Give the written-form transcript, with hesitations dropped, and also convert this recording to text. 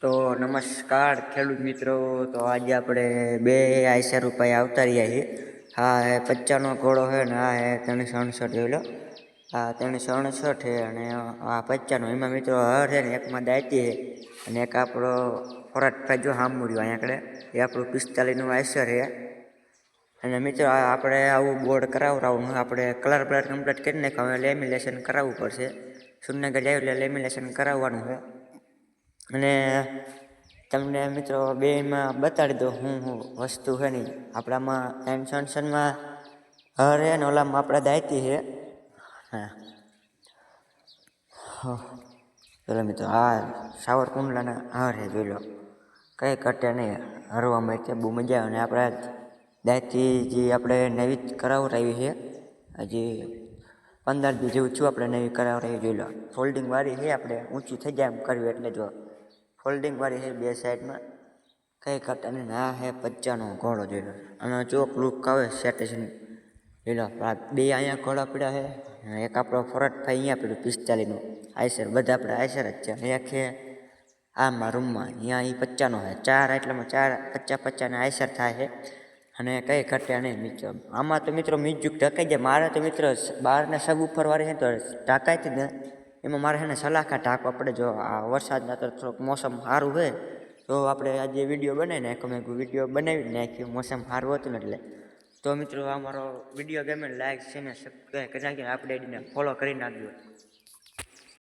તો નમસ્કાર ખેડૂત મિત્રો. તો આજે આપણે બે આયસર રૂપિયા આવતા રહ્યા છીએ. હા હે 55નો ઘોડો છે ને આ હે 367 જોઈ લો. આ 367 છે અને આ 55નો. એમાં મિત્રો હર છે ને એકમાં દાયતી છે અને એક આપણો ફોરાટ જો સાંભળ્યું અહીંયા આગળ એ આપણું 45નું આયસર છે. અને મિત્રો આપણે આવું બોર્ડ કરાવવાનું આપણે કલર કમ્પ્લીટ કરી નાખ્યું. હવે લેમિનેશન કરાવવું પડશે. સુરનગર જાય એટલે લેમિનેશન કરાવવાનું છે. અને તમને મિત્રો બેમાં બતાડી દો હું વસ્તુ છે નહીં. આપણામાં એન્સન્સનમાં હરે ને ઓલામાં આપણે દાયતી છે. હા ચલો મિત્રો આ સાવરકુંડલાના હાર છે જોઈ લો. કંઈ ઘટે નહીં, હરવામાં એટલે બહુ મજા આવે. અને આપણે દાયતી જે આપણે નવી કરાવરાવી છે હજી 15 દી જેવું છું આપણે નવી કરાવરાવી જોઈ લો. ફોલ્ડિંગ વાળી છે આપણે ઊંચી થઈ જાય એમ કરવી એટલે જો ફોલ્ડિંગ વાળી છે બે સાઈડમાં. કંઈ ઘટે નહીં. આ છે 55નો ઘોડો જોઈ લો. અને ચોક લુક આવે સેટેશન જોઈ લો. બે અહીંયા ઘોડા પડ્યા છે. એક આપણો ફોરાટભાઈ અહીંયા પડ્યું 45નું આયસર. બધા આપણે આયસર જ છે. એક છે આમાં રૂમમાં અહીંયા એ 55નો છે. ચાર એટલામાં 4 50 આયસર થાય છે. અને કંઈ ઘટે નહીં મિત્રો. આમાં તો મિત્રો મ્યુઝિક ઢકાઈ જાય. મારે તો મિત્રો બહારને સબ ઉપર વાળી છે તો ઢાકાય જ ને. એમાં મારે છે ને સલાખા ઢાંકવા પડે. જો આ વરસાદના તો થોડુંક મોસમ સારું હોય તો આપણે આજે વિડીયો બનાવી નાખ્યો. મેં વિડીયો બનાવી નાખ્યો મોસમ સારું હતું ને એટલે. તો મિત્રો અમારો વિડીયો ગમે લાઈક છે ને સબસ્ક્રાઈબ કરી નાખજો. આપણે ફોલો કરી નાખજો.